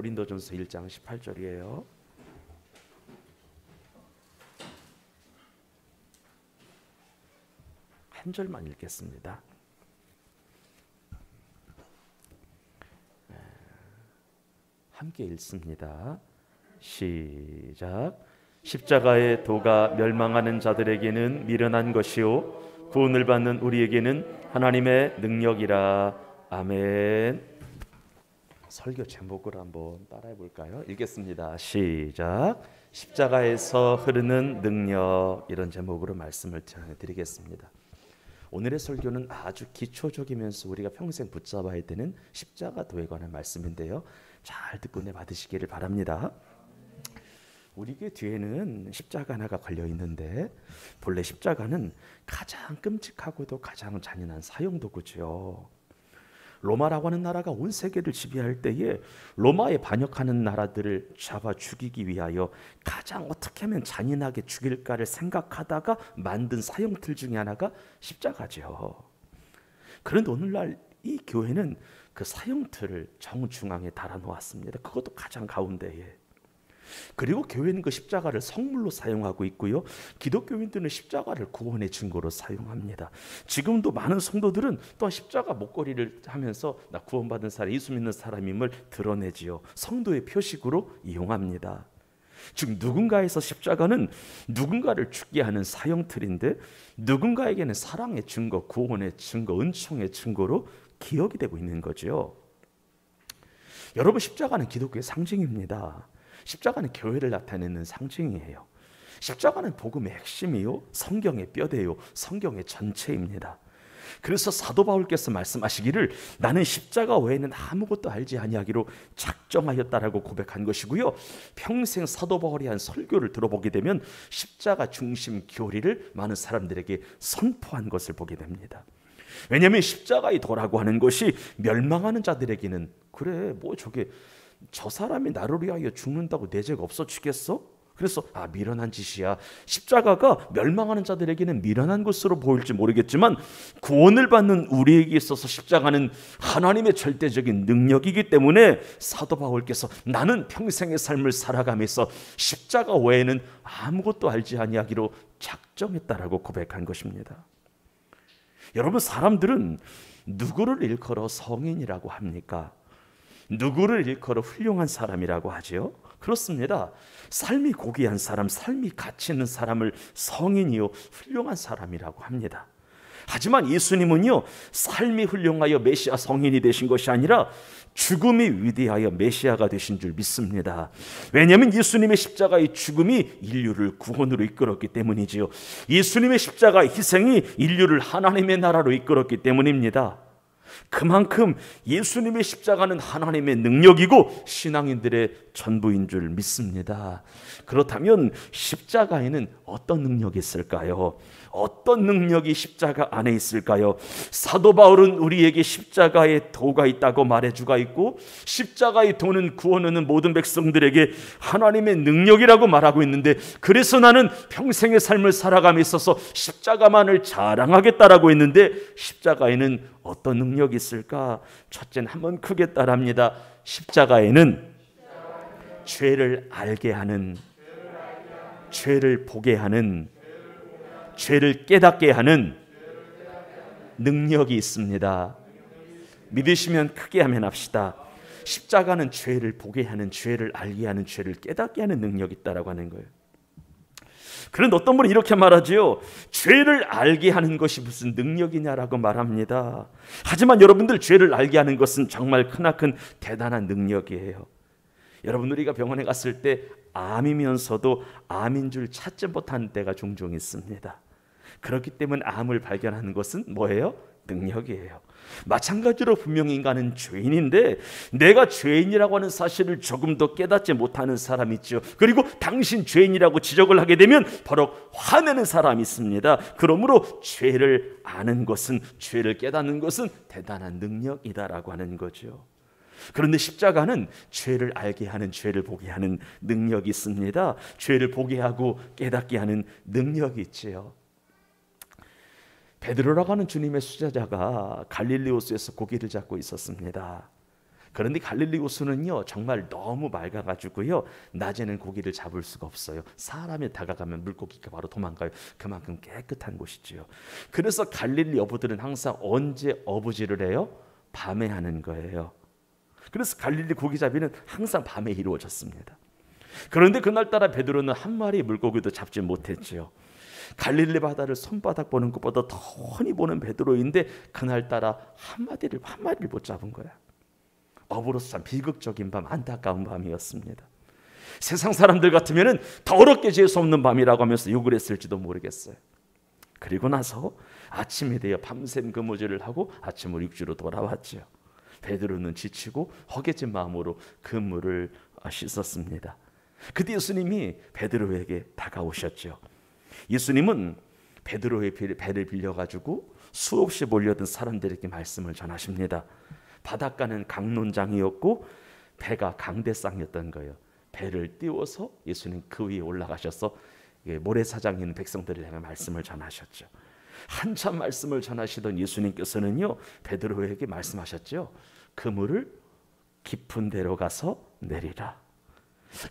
고린도전서 1장 18절이에요. 한 절만 읽겠습니다. 함께 읽습니다. 시작. 십자가의 도가 멸망하는 자들에게는 미련한 것이요 구원을 받는 우리에게는 하나님의 능력이라. 아멘. 설교 제목을 한번 따라해 볼까요? 읽겠습니다. 시작. 십자가에서 흐르는 능력, 이런 제목으로 말씀을 드리겠습니다. 오늘의 설교는 아주 기초적이면서 우리가 평생 붙잡아야 되는 십자가도에 관한 말씀인데요, 잘 듣고 내 받으시기를 바랍니다. 우리 그 뒤에는 십자가 하나가 걸려 있는데, 본래 십자가는 가장 끔찍하고도 가장 잔인한 사형도구죠. 로마라고 하는 나라가 온 세계를 지배할 때에 로마에 반역하는 나라들을 잡아 죽이기 위하여 가장 어떻게 하면 잔인하게 죽일까를 생각하다가 만든 사형틀 중에 하나가 십자가죠. 그런데 오늘날 이 교회는 그 사형틀을 정중앙에 달아놓았습니다. 그것도 가장 가운데에. 그리고 교회는 그 십자가를 성물로 사용하고 있고요, 기독교인들은 십자가를 구원의 증거로 사용합니다. 지금도 많은 성도들은 또한 십자가 목걸이를 하면서 나 구원받은 사람, 예수 믿는 사람임을 드러내지요. 성도의 표식으로 이용합니다. 즉 누군가에서 십자가는 누군가를 죽게 하는 사형틀인데, 누군가에게는 사랑의 증거, 구원의 증거, 은총의 증거로 기억이 되고 있는 거죠. 여러분, 십자가는 기독교의 상징입니다. 십자가는 교회를 나타내는 상징이에요. 십자가는 복음의 핵심이요, 성경의 뼈대요, 성경의 전체입니다. 그래서 사도 바울께서 말씀하시기를 나는 십자가 외에는 아무것도 알지 아니하기로 작정하였다라고 고백한 것이고요, 평생 사도 바울이 한 설교를 들어보게 되면 십자가 중심 교리를 많은 사람들에게 선포한 것을 보게 됩니다. 왜냐하면 십자가의 도라고 하는 것이 멸망하는 자들에게는, 그래 뭐 저게 저 사람이 나를 위하여 죽는다고 내 죄가 없어지겠어? 그래서 미련한 짓이야. 십자가가 멸망하는 자들에게는 미련한 것으로 보일지 모르겠지만 구원을 받는 우리에게 있어서 십자가는 하나님의 절대적인 능력이기 때문에 사도 바울께서 나는 평생의 삶을 살아가면서 십자가 외에는 아무것도 알지 아니하기로 작정했다라고 고백한 것입니다. 여러분, 사람들은 누구를 일컬어 성인이라고 합니까? 누구를 일컬어 훌륭한 사람이라고 하지요? 그렇습니다. 삶이 고귀한 사람, 삶이 가치 있는 사람을 성인이요 훌륭한 사람이라고 합니다. 하지만 예수님은요, 삶이 훌륭하여 메시아 성인이 되신 것이 아니라 죽음이 위대하여 메시아가 되신 줄 믿습니다. 왜냐하면 예수님의 십자가의 죽음이 인류를 구원으로 이끌었기 때문이지요. 예수님의 십자가의 희생이 인류를 하나님의 나라로 이끌었기 때문입니다. 그만큼 예수님의 십자가는 하나님의 능력이고 신앙인들의 전부인 줄 믿습니다. 그렇다면 십자가에는 어떤 능력이 있을까요? 어떤 능력이 십자가 안에 있을까요? 사도 바울은 우리에게 십자가의 도가 있다고 말해주고 있고, 십자가의 도는 구원하는 모든 백성들에게 하나님의 능력이라고 말하고 있는데, 그래서 나는 평생의 삶을 살아감에 있어서 십자가만을 자랑하겠다라고 했는데, 십자가에는 어떤 능력이 있을까? 첫째는 한번 크게 따라합니다. 십자가에는 죄를 알게 하는, 죄를 보게 하는, 죄를 깨닫게 하는 능력이 있습니다. 믿으시면 크게 아멘합시다. 십자가는 죄를 보게 하는, 죄를 알게 하는, 죄를 깨닫게 하는 능력이 있다라고 하는 거예요. 그런데 어떤 분은 이렇게 말하지요. 죄를 알게 하는 것이 무슨 능력이냐라고 말합니다. 하지만 여러분들, 죄를 알게 하는 것은 정말 크나큰 대단한 능력이에요. 여러분, 우리가 병원에 갔을 때 암이면서도 암인 줄 찾지 못하는 때가 종종 있습니다. 그렇기 때문에 암을 발견하는 것은 뭐예요? 능력이에요. 마찬가지로 분명히 인간은 죄인인데, 내가 죄인이라고 하는 사실을 조금 더 깨닫지 못하는 사람이 있죠. 그리고 당신 죄인이라고 지적을 하게 되면 바로 화내는 사람이 있습니다. 그러므로 죄를 아는 것은, 죄를 깨닫는 것은 대단한 능력이다라고 하는 거죠. 그런데 십자가는 죄를 알게 하는, 죄를 보게 하는 능력이 있습니다. 죄를 보게 하고 깨닫게 하는 능력이 있지요. 베드로라고 하는 주님의 수제자가 갈릴리 호수에서 고기를 잡고 있었습니다. 그런데 갈릴리 호수는요 정말 너무 맑아가지고요 낮에는 고기를 잡을 수가 없어요. 사람이 다가가면 물고기가 바로 도망가요. 그만큼 깨끗한 곳이지요. 그래서 갈릴리 어부들은 항상 언제 어부질을 해요? 밤에 하는 거예요. 그래서 갈릴리 고기잡이는 항상 밤에 이루어졌습니다. 그런데 그날따라 베드로는 한 마리 물고기도 잡지 못했지요. 갈릴리 바다를 손바닥 보는 것보다 더 훤히 보는 베드로인데 그날따라 한 마리를 못 잡은 거야. 어부로서 참 비극적인 밤, 안타까운 밤이었습니다. 세상 사람들 같으면 더럽게 재수 없는 밤이라고 하면서 욕을 했을지도 모르겠어요. 그리고 나서 아침이 되어 밤샘 그무질을 하고 아침을 육지로 돌아왔죠. 베드로는 지치고 허개진 마음으로 그물을 씻었습니다. 그때 예수님이 베드로에게 다가오셨죠. 예수님은 베드로의 배를 빌려가지고 수없이 몰려든 사람들에게 말씀을 전하십니다. 바닷가는 강논장이었고 배가 강대상이었던 거예요. 배를 띄워서 예수님 그 위에 올라가셔서 모래사장에 있는 백성들을 향해 말씀을 전하셨죠. 한참 말씀을 전하시던 예수님께서는요 베드로에게 말씀하셨죠. 그물을 깊은 데로 가서 내리라.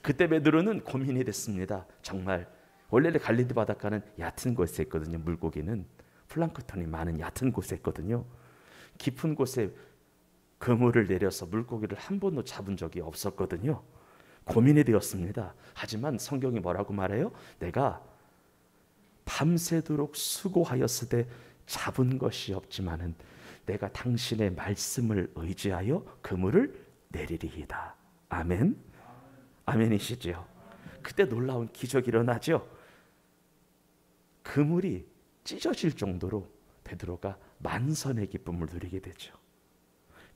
그때 베드로는 고민이 됐습니다. 정말 원래는 갈릴리 바닷가는 얕은 곳에 있거든요. 물고기는 플랑크톤이 많은 얕은 곳에 있거든요. 깊은 곳에 그물을 내려서 물고기를 한 번도 잡은 적이 없었거든요. 고민이 되었습니다. 하지만 성경이 뭐라고 말해요? 내가 밤새도록 수고하였으되 잡은 것이 없지만은 내가 당신의 말씀을 의지하여 그물을 내리리이다. 아멘. 아멘이시죠? 그때 놀라운 기적이 일어나죠. 그물이 찢어질 정도로 베드로가 만선의 기쁨을 누리게 되죠.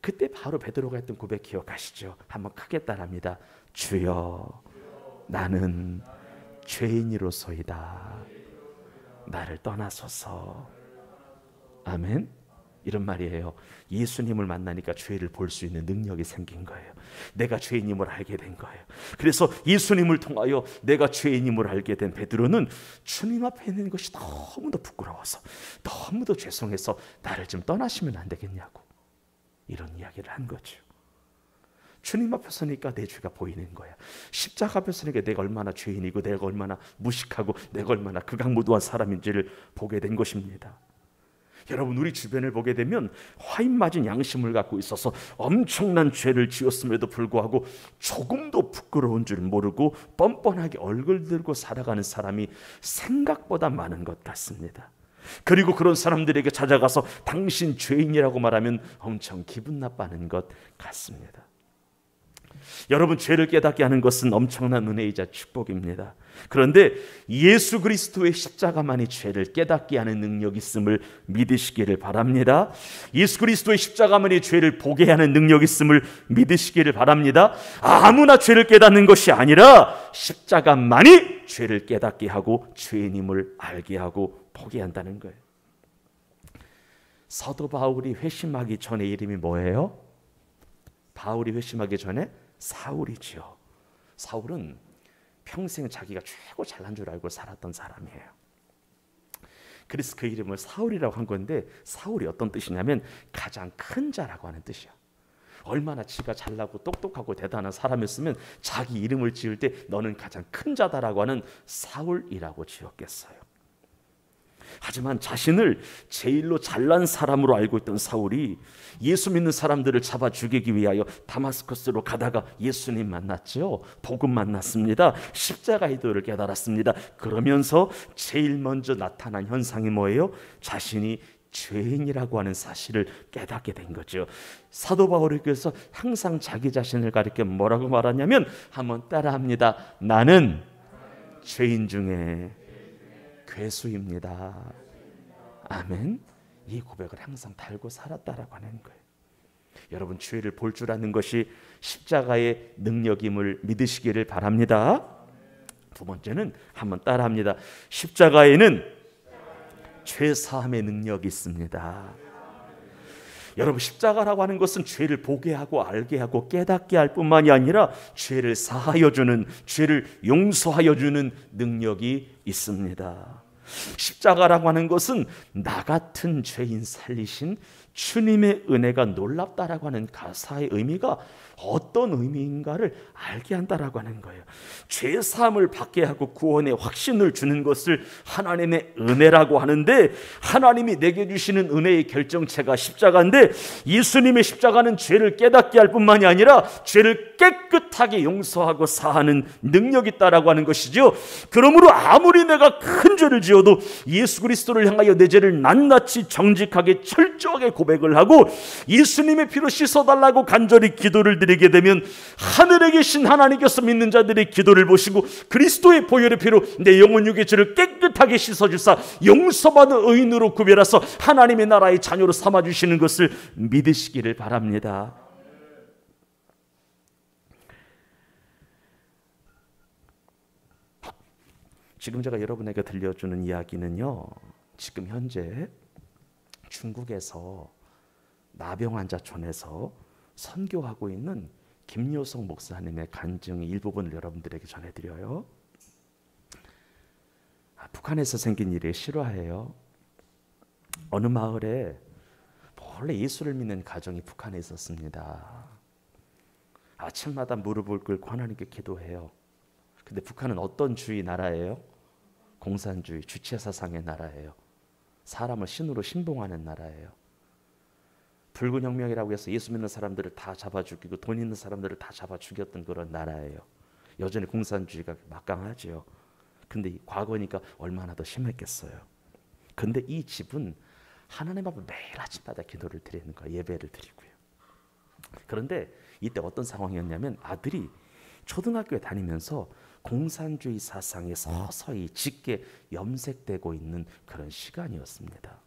그때 바로 베드로가 했던 고백 기억하시죠? 한번 크게 따라합니다. 주여, 나는 죄인이로소이다. 나를 떠나소서. 아멘. 이런 말이에요. 예수님을 만나니까 죄를 볼 수 있는 능력이 생긴 거예요. 내가 죄인임을 알게 된 거예요. 그래서 예수님을 통하여 내가 죄인임을 알게 된 베드로는 주님 앞에 있는 것이 너무도 부끄러워서 너무도 죄송해서 나를 좀 떠나시면 안 되겠냐고 이런 이야기를 한 거죠. 주님 앞에 서니까 내 죄가 보이는 거야. 십자가 앞에 서니까 내가 얼마나 죄인이고 내가 얼마나 무식하고 내가 얼마나 극악무도한 사람인지를 보게 된 것입니다. 여러분, 우리 주변을 보게 되면 화인 맞은 양심을 갖고 있어서 엄청난 죄를 지었음에도 불구하고 조금도 부끄러운 줄 모르고 뻔뻔하게 얼굴 들고 살아가는 사람이 생각보다 많은 것 같습니다. 그리고 그런 사람들에게 찾아가서 당신 죄인이라고 말하면 엄청 기분 나빠하는 것 같습니다. 여러분, 죄를 깨닫게 하는 것은 엄청난 은혜이자 축복입니다. 그런데 예수 그리스도의 십자가만이 죄를 깨닫게 하는 능력이 있음을 믿으시기를 바랍니다. 예수 그리스도의 십자가만이 죄를 보게 하는 능력이 있음을 믿으시기를 바랍니다. 아무나 죄를 깨닫는 것이 아니라 십자가만이 죄를 깨닫게 하고 죄인임을 알게 하고 보게 한다는 거예요. 사도 바울이 회심하기 전에 이름이 뭐예요? 바울이 회심하기 전에 사울이지요. 사울은 평생 자기가 최고 잘난 줄 알고 살았던 사람이에요. 그래서 그 이름을 사울이라고 한 건데, 사울이 어떤 뜻이냐면 가장 큰 자라고 하는 뜻이야. 얼마나 지가 잘나고 똑똑하고 대단한 사람이었으면 자기 이름을 지을 때 너는 가장 큰 자다라고 하는 사울이라고 지었겠어요. 하지만 자신을 제일로 잘난 사람으로 알고 있던 사울이 예수 믿는 사람들을 잡아 죽이기 위하여 다마스커스로 가다가 예수님 만났죠. 복음 만났습니다. 십자가의 도를 깨달았습니다. 그러면서 제일 먼저 나타난 현상이 뭐예요? 자신이 죄인이라고 하는 사실을 깨닫게 된 거죠. 사도 바울이 그래서 항상 자기 자신을 가리켜 뭐라고 말하냐면, 한번 따라합니다. 나는 죄인 중에 괴수입니다. 아멘. 이 고백을 항상 달고 살았다라고 하는 거예요. 여러분, 죄를 볼 줄 아는 것이 십자가의 능력임을 믿으시기를 바랍니다. 두 번째는 한번 따라합니다. 십자가에는 죄 사함의 능력이 있습니다. 여러분, 십자가라고 하는 것은 죄를 보게 하고 알게 하고 깨닫게 할 뿐만이 아니라 죄를 사하여 주는, 죄를 용서하여 주는 능력이 있습니다. 십자가라고 하는 것은 나 같은 죄인 살리신 주님의 은혜가 놀랍다라고 하는 가사의 의미가 어떤 의미인가를 알게 한다라고 하는 거예요. 죄 사함을 받게 하고 구원의 확신을 주는 것을 하나님의 은혜라고 하는데, 하나님이 내게 주시는 은혜의 결정체가 십자가인데, 예수님의 십자가는 죄를 깨닫게 할 뿐만이 아니라 죄를 깨끗하게 용서하고 사하는 능력이 있다라고 하는 것이죠. 그러므로 아무리 내가 큰 죄를 지어도 예수 그리스도를 향하여 내 죄를 낱낱이 정직하게 철저하게 고백을 하고 예수님의 피로 씻어달라고 간절히 기도를 드리게 되면, 하늘에 계신 하나님께서 믿는 자들의 기도를 보시고 그리스도의 보혈의 피로 내 영혼 육의 죄를 깨끗하게 씻어주사 용서받은 의인으로 구별하서 하나님의 나라의 자녀로 삼아주시는 것을 믿으시기를 바랍니다. 지금 제가 여러분에게 들려주는 이야기는요, 지금 현재 중국에서 나병환자촌에서 선교하고 있는 김요성 목사님의 간증의 일부분을 여러분들에게 전해드려요. 북한에서 생긴 일이 실화예요. 어느 마을에 원래 예수를 믿는 가정이 북한에 있었습니다. 아침마다 무릎을 꿇고 하나님께 기도해요. 근데 북한은 어떤 주의 나라예요? 공산주의, 주체사상의 나라예요. 사람을 신으로 신봉하는 나라예요. 붉은 혁명이라고 해서 예수 믿는 사람들을 다 잡아 죽이고 돈 있는 사람들을 다 잡아 죽였던 그런 나라예요. 여전히 공산주의가 막강하죠. 근데 과거니까 얼마나 더 심했겠어요. 근데 이 집은 하나님 앞에 매일 아침마다 기도를 드리는 거예요. 예배를 드리고요. 그런데 이때 어떤 상황이었냐면, 아들이 초등학교에 다니면서 공산주의 사상에 서서히 짙게 염색되고 있는 그런 시간이었습니다.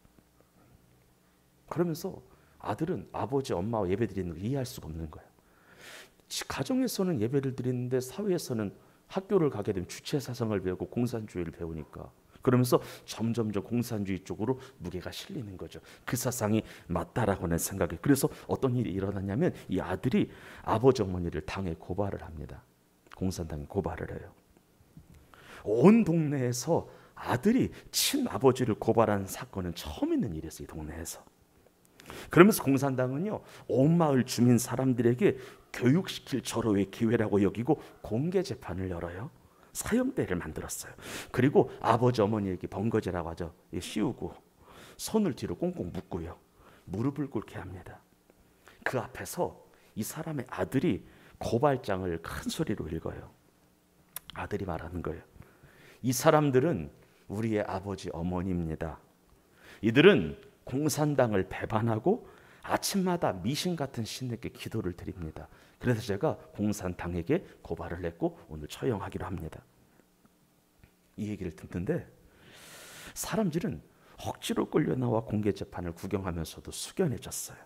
그러면서 아들은 아버지, 엄마와 예배 드리는 걸 이해할 수가 없는 거예요. 가정에서는 예배를 드리는데 사회에서는 학교를 가게 되면 주체 사상을 배우고 공산주의를 배우니까, 그러면서 점점점 공산주의 쪽으로 무게가 실리는 거죠. 그 사상이 맞다라고 하는 생각이. 그래서 어떤 일이 일어났냐면, 이 아들이 아버지 어머니를 당에 고발을 합니다. 공산당에 고발을 해요. 온 동네에서 아들이 친아버지를 고발한 사건은 처음 있는 일이었어요. 이 동네에서. 그러면서 공산당은요, 온 마을 주민 사람들에게 교육시킬 절호의 기회라고 여기고 공개 재판을 열어요. 사형대를 만들었어요. 그리고 아버지 어머니에게 번거지라고 하죠. 씌우고 손을 뒤로 꽁꽁 묶고요, 무릎을 꿇게 합니다. 그 앞에서 이 사람의 아들이 고발장을 큰 소리로 읽어요. 아들이 말하는 거예요. 이 사람들은 우리의 아버지 어머니입니다. 이들은 공산당을 배반하고 아침마다 미신 같은 신에게 기도를 드립니다. 그래서 제가 공산당에게 고발을 했고 오늘 처형하기로 합니다. 이 얘기를 듣는데 사람들은 억지로 끌려 나와 공개 재판을 구경하면서도 숙연해졌어요.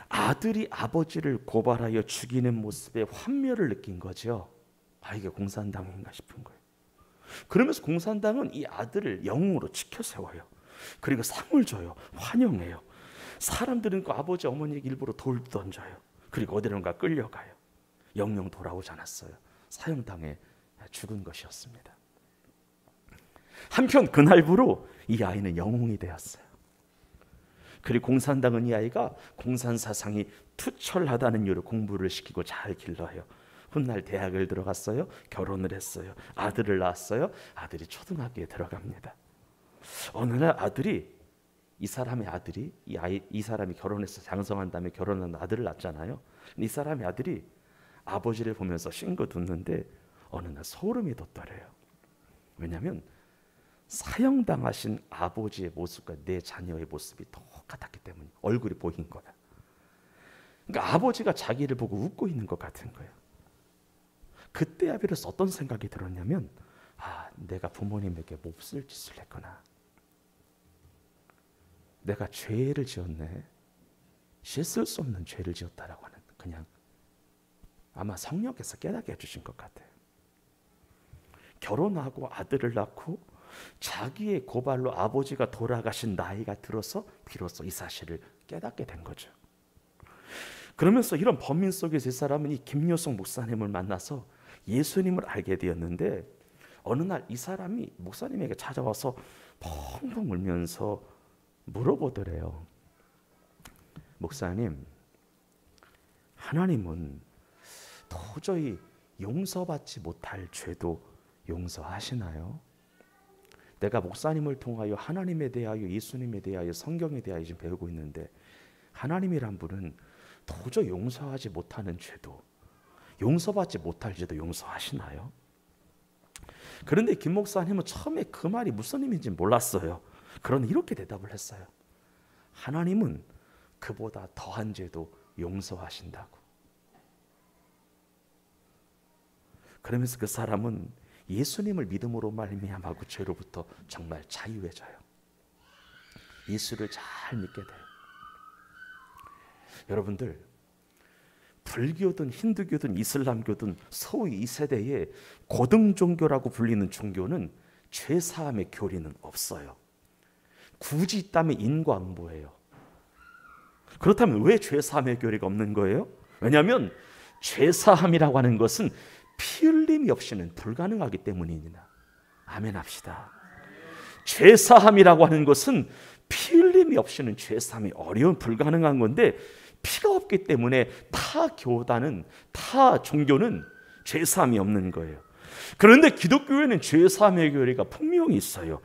아들이 아버지를 고발하여 죽이는 모습에 환멸을 느낀 거죠. 이게 공산당인가 싶은 거예요. 그러면서 공산당은 이 아들을 영웅으로 지켜 세워요. 그리고 상을 줘요. 환영해요. 사람들은 그 아버지 어머니에게 일부러 돌 던져요. 그리고 어디론가 끌려가요. 영영 돌아오지 않았어요. 사형당해 죽은 것이었습니다. 한편 그날부로 이 아이는 영웅이 되었어요. 그리고 공산당은 이 아이가 공산 사상이 투철하다는 이유로 공부를 시키고 잘 길러요. 훗날 대학을 들어갔어요. 결혼을 했어요. 아들을 낳았어요. 아들이 초등학교에 들어갑니다. 어느 날 아들이 이 사람의 아들이 이 사람이 결혼해서 장성한 다음에 결혼한 아들을 낳잖아요. 이 사람의 아들이 아버지를 보면서 싱긋 웃는데 어느 날 소름이 돋더래요. 왜냐하면 사형당하신 아버지의 모습과 내 자녀의 모습이 똑같았기 때문에 얼굴이 보인 거야. 그러니까 아버지가 자기를 보고 웃고 있는 것 같은 거예요. 그때야 비로소 어떤 생각이 들었냐면 내가 부모님에게 몹쓸 짓을 했구나. 내가 죄를 지었네. 씻을 수 없는 죄를 지었다라고 하는, 그냥 아마 성령께서 깨닫게 해주신 것 같아요. 결혼하고 아들을 낳고 자기의 고발로 아버지가 돌아가신 나이가 들어서 비로소 이 사실을 깨닫게 된 거죠. 그러면서 이런 범인 속에서 이 사람은 이 김요성 목사님을 만나서 예수님을 알게 되었는데, 어느 날 이 사람이 목사님에게 찾아와서 펑펑 울면서 물어보더래요. 목사님, 하나님은 도저히 용서받지 못할 죄도 용서하시나요? 내가 목사님을 통하여 하나님에 대하여, 예수님에 대하여, 성경에 대하여 지금 배우고 있는데, 하나님이란 분은 도저히 용서하지 못하는 죄도, 용서받지 못할 죄도 용서하시나요? 그런데 김 목사님은 처음에 그 말이 무슨 의미인지 몰랐어요. 그러나 이렇게 대답을 했어요. 하나님은 그보다 더한 죄도 용서하신다고. 그러면서 그 사람은 예수님을 믿음으로 말미암아 그 죄로부터 정말 자유해져요. 예수를 잘 믿게 돼요. 여러분들, 불교든 힌두교든 이슬람교든 소위 이 세대의 고등 종교라고 불리는 종교는 죄사함의 교리는 없어요. 굳이 있다면 인과응보예요. 그렇다면 왜 죄사함의 교리가 없는 거예요? 왜냐하면 죄사함이라고 하는 것은 피 흘림이 없이는 불가능하기 때문입니다. 아멘 합시다. 죄사함이라고 하는 것은 피 흘림이 없이는 죄사함이 어려운 불가능한 건데, 피가 없기 때문에 타 교단은, 타 종교는 죄사함이 없는 거예요. 그런데 기독교에는 죄사함의 교리가 분명히 있어요.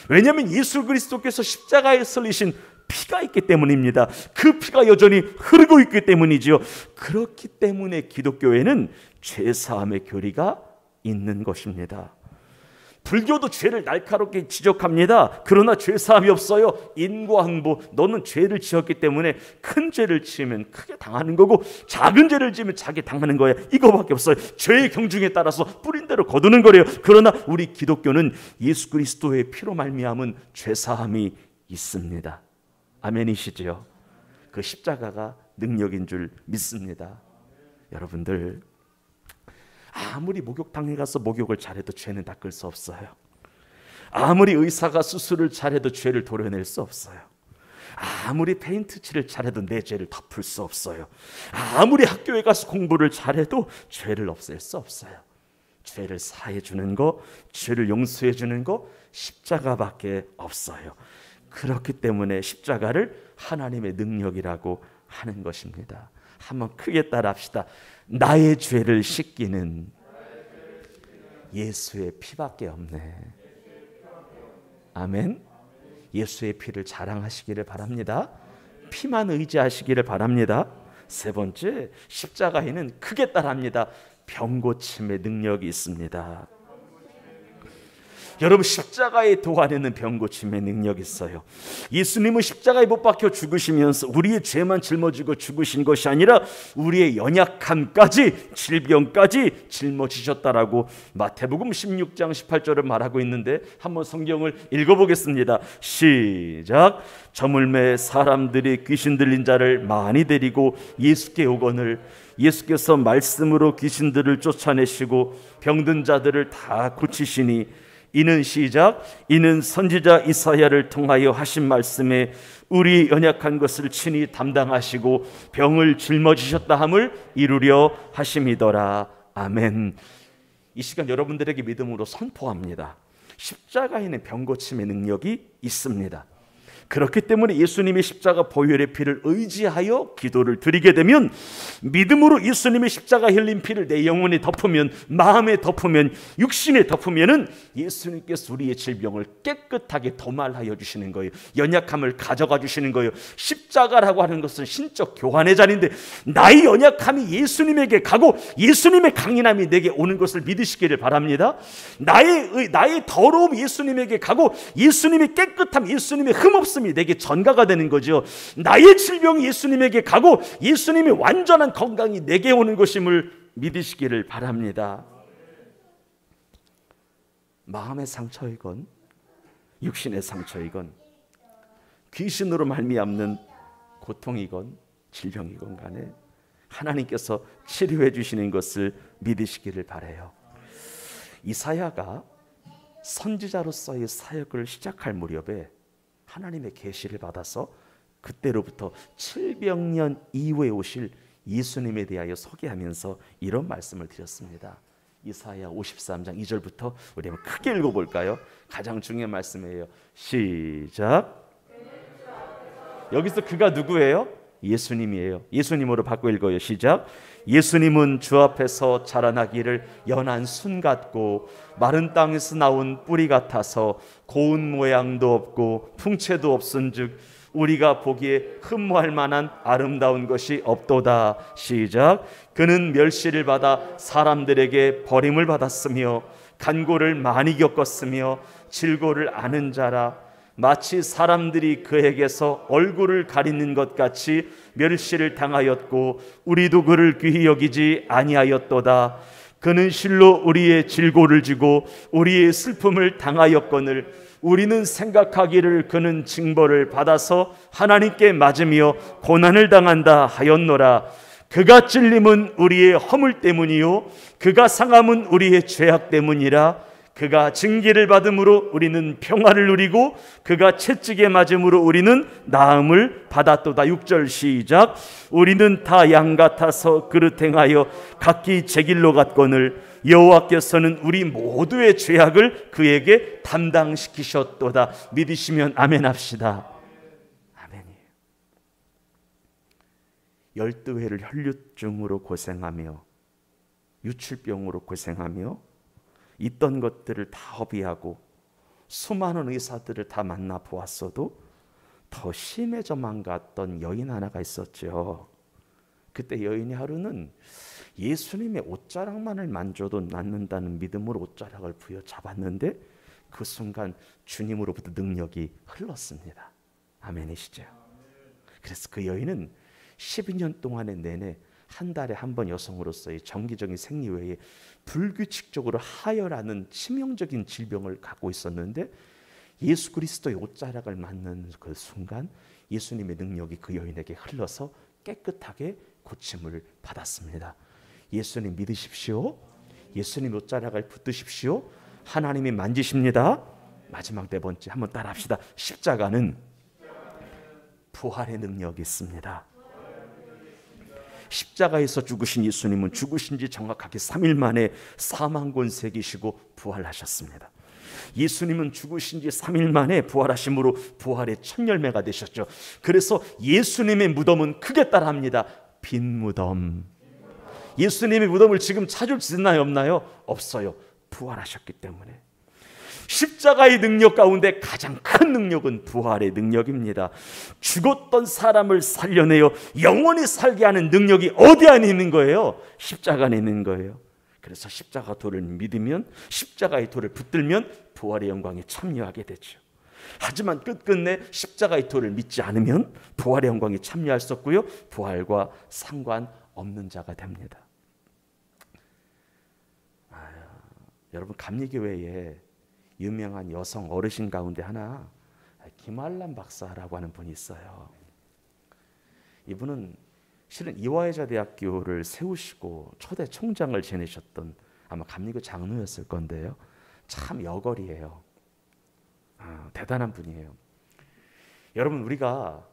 왜냐하면 예수 그리스도께서 십자가에 설리신 피가 있기 때문입니다. 그 피가 여전히 흐르고 있기 때문이지요. 그렇기 때문에 기독교에는 죄사함의 교리가 있는 것입니다. 불교도 죄를 날카롭게 지적합니다. 그러나 죄사함이 없어요. 인과응보. 너는 죄를 지었기 때문에 큰 죄를 지으면 크게 당하는 거고, 작은 죄를 지으면 작게 당하는 거야. 이거밖에 없어요. 죄의 경중에 따라서 뿌린 대로 거두는 거래요. 그러나 우리 기독교는 예수 그리스도의 피로 말미암은 죄사함이 있습니다. 아멘이시지요? 그 십자가가 능력인 줄 믿습니다. 여러분들, 아무리 목욕탕에 가서 목욕을 잘해도 죄는 닦을 수 없어요. 아무리 의사가 수술을 잘해도 죄를 도려낼 수 없어요. 아무리 페인트 칠을 잘해도 내 죄를 덮을 수 없어요. 아무리 학교에 가서 공부를 잘해도 죄를 없앨 수 없어요. 죄를 사해 주는 거, 죄를 용서해 주는 거 십자가밖에 없어요. 그렇기 때문에 십자가를 하나님의 능력이라고 하는 것입니다. 한번 크게 따라합시다. 나의 죄를 씻기는 예수의 피밖에 없네. 아멘. 예수의 피를 자랑하시기를 바랍니다. 피만 의지하시기를 바랍니다. 세 번째, 십자가에는 크게 따라합니다. 병고침의 능력이 있습니다. 여러분, 십자가의 도 안에는 병고침의 능력이 있어요. 예수님은 십자가에 못 박혀 죽으시면서 우리의 죄만 짊어지고 죽으신 것이 아니라 우리의 연약함까지, 질병까지 짊어지셨다라고 마태복음 16장 18절을 말하고 있는데, 한번 성경을 읽어보겠습니다. 시작. 저물매 사람들이 귀신 들린 자를 많이 데리고 예수께 오거늘 예수께서 말씀으로 귀신들을 쫓아내시고 병든 자들을 다 고치시니, 이는 시작, 이는 선지자 이사야를 통하여 하신 말씀에 우리 연약한 것을 친히 담당하시고 병을 짊어지셨다 함을 이루려 하심이더라. 아멘. 이 시간 여러분들에게 믿음으로 선포합니다. 십자가에는 병고침의 능력이 있습니다. 그렇기 때문에 예수님의 십자가 보혈의 피를 의지하여 기도를 드리게 되면, 믿음으로 예수님의 십자가 흘린 피를 내 영혼에 덮으면, 마음에 덮으면, 육신에 덮으면은 예수님께서 우리의 질병을 깨끗하게 도말하여 주시는 거예요. 연약함을 가져가 주시는 거예요. 십자가라고 하는 것은 신적 교환의 자리인데, 나의 연약함이 예수님에게 가고 예수님의 강인함이 내게 오는 것을 믿으시기를 바랍니다. 나의 더러움이 예수님에게 가고 예수님의 깨끗함, 예수님의 흠없음 내게 전가가 되는 거죠. 나의 질병이 예수님에게 가고 예수님의 완전한 건강이 내게 오는 것임을 믿으시기를 바랍니다. 마음의 상처이건 육신의 상처이건 귀신으로 말미암는 고통이건 질병이건 간에 하나님께서 치료해 주시는 것을 믿으시기를 바라요. 이사야가 선지자로서의 사역을 시작할 무렵에 하나님의 계시를 받아서 그때로부터 700년 이후에 오실 예수님에 대하여 소개하면서 이런 말씀을 드렸습니다. 이사야 53장 2절부터 우리 한번 크게 읽어볼까요? 가장 중요한 말씀이에요. 시작. 여기서 그가 누구예요? 예수님이에요. 예수님으로 바꿔 읽어요. 시작. 예수님은 주 앞에서 자라나기를 연한 순 같고 마른 땅에서 나온 뿌리 같아서 고운 모양도 없고 풍채도 없은즉 우리가 보기에 흠모할 만한 아름다운 것이 없도다. 시작. 그는 멸시를 받아 사람들에게 버림을 받았으며 간고를 많이 겪었으며 질고를 아는 자라. 마치 사람들이 그에게서 얼굴을 가리는 것 같이 멸시를 당하였고 우리도 그를 귀히 여기지 아니하였도다. 그는 실로 우리의 질고를 지고 우리의 슬픔을 당하였거늘 우리는 생각하기를 그는 징벌을 받아서 하나님께 맞으며 고난을 당한다 하였노라. 그가 찔림은 우리의 허물 때문이요 그가 상함은 우리의 죄악 때문이라. 그가 징계를 받음으로 우리는 평화를 누리고 그가 채찍에 맞음으로 우리는 나음을 받았도다. 6절 시작. 우리는 다 양 같아서 그릇 행하여 각기 제 길로 갔거늘 여호와께서는 우리 모두의 죄악을 그에게 담당시키셨도다. 믿으시면 아멘 합시다. 아멘이에요. 12회를 혈류증으로 고생하며 유출병으로 고생하며 있던 것들을 다 허비하고 수많은 의사들을 다 만나 보았어도 더 심해져만 갔던 여인 하나가 있었죠. 그때 여인이 하루는 예수님의 옷자락만을 만져도 낫는다는 믿음으로 옷자락을 부여잡았는데 그 순간 주님으로부터 능력이 흘렀습니다. 아멘이시죠? 그래서 그 여인은 12년 동안의 내내 한 달에 한 번 여성으로서의 정기적인 생리외에 불규칙적으로 하혈하는 치명적인 질병을 갖고 있었는데 예수 그리스도의 옷자락을 맞는 그 순간 예수님의 능력이 그 여인에게 흘러서 깨끗하게 고침을 받았습니다. 예수님 믿으십시오. 예수님 옷자락을 붙드십시오. 하나님이 만지십니다. 마지막 네 번째 한번 따라합시다. 십자가는 부활의 능력이 있습니다. 십자가에서 죽으신 예수님은 죽으신 지 정확하게 3일 만에 사망 권세 이기시고 부활하셨습니다. 예수님은 죽으신 지 3일 만에 부활하심으로 부활의 첫 열매가 되셨죠. 그래서 예수님의 무덤은 크게 따라합니다. 빈 무덤. 예수님의 무덤을 지금 찾을 수 있나요? 없나요? 없어요. 부활하셨기 때문에. 십자가의 능력 가운데 가장 큰 능력은 부활의 능력입니다. 죽었던 사람을 살려내어 영원히 살게 하는 능력이 어디 안에 있는 거예요? 십자가 안에 있는 거예요. 그래서 십자가 도를 믿으면, 십자가의 도를 붙들면 부활의 영광에 참여하게 되죠. 하지만 끝끝내 십자가의 도를 믿지 않으면 부활의 영광에 참여할 수 없고요, 부활과 상관없는 자가 됩니다. 여러분, 감리교회에 유명한 여성 어르신 가운데 하나, 김알람 박사라고 하는 분이 있어요. 이분은 실은 이화여자대학교를 세우시고 초대 총장을 지내셨던 아마 감리교 장로였을 건데요. 참 여걸이에요. 대단한 분이에요. 여러분, 우리가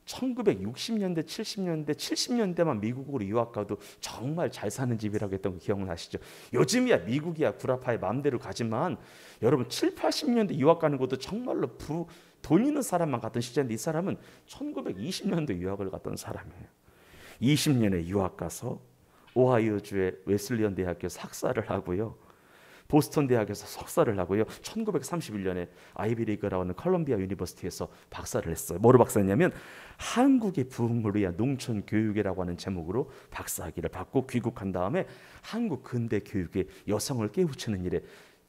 1960년대, 70년대, 70년대만 미국으로 유학 가도 정말 잘 사는 집이라고 했던 거 기억나시죠? 요즘이야 미국이야 구라파에 마음대로 가지만 여러분 7, 80년대 유학 가는 것도 정말로 돈 있는 사람만 갔던 시절인데 이 사람은 1920년대 유학을 갔던 사람이에요. 20년에 유학 가서 오하이오주의 웨슬리언 대학교에서 학사를 하고요. 보스턴 대학에서 석사를 하고요. 1931년에 아이비리그라고 하는 컬럼비아 유니버시티에서 박사를 했어요. 뭐로 박사했냐면 한국의 부흥을 위한 농촌 교육이라고 하는 제목으로 박사학위를 받고 귀국한 다음에 한국 근대 교육에 여성을 깨우치는 일에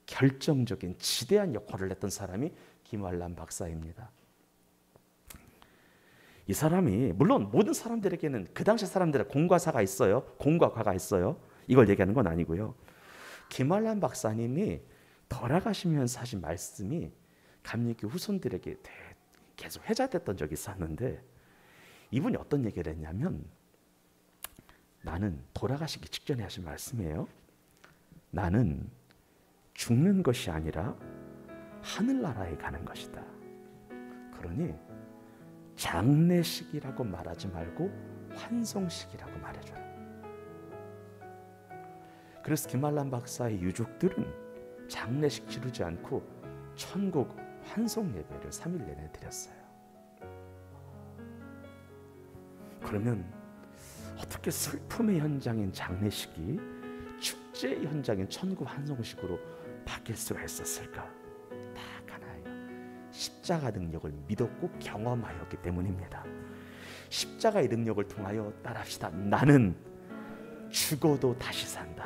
결정적인 지대한 역할을 했던 사람이 김알람 박사입니다. 이 사람이 물론 모든 사람들에게는 그 당시 사람들의 공과사가 있어요. 공과 과가 있어요. 이걸 얘기하는 건 아니고요. 김알람 박사님이 돌아가시면서 하신 말씀이 감리교 후손들에게 계속 회자됐던 적이 있었는데 이분이 어떤 얘기를 했냐면 나는 돌아가시기 직전에 하신 말씀이에요. 나는 죽는 것이 아니라 하늘나라에 가는 것이다. 그러니 장례식이라고 말하지 말고 환송식이라고 말해줘라. 그래서 김알람 박사의 유족들은 장례식 치르지 않고 천국 환송 예배를 3일 내내 드렸어요. 그러면 어떻게 슬픔의 현장인 장례식이 축제 현장인 천국 환송식으로 바뀔 수가 있었을까? 딱 하나예요. 십자가 능력을 믿었고 경험하였기 때문입니다. 십자가의 능력을 통하여 따라합시다. 나는 죽어도 다시 산다.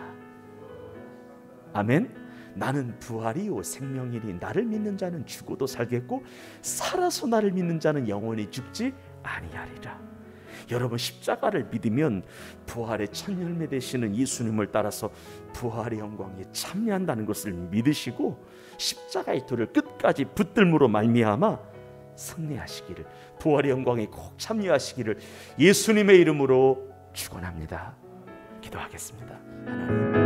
아멘. 나는 부활이요 생명이니 나를 믿는 자는 죽어도 살겠고 살아서 나를 믿는 자는 영원히 죽지 아니하리라. 여러분, 십자가를 믿으면 부활의 첫 열매 되시는 예수님을 따라서 부활의 영광에 참여한다는 것을 믿으시고 십자가의 돌을 끝까지 붙들므로 말미암아 승리하시기를, 부활의 영광에 꼭 참여하시기를 예수님의 이름으로 축원합니다. 기도하겠습니다. 하나님,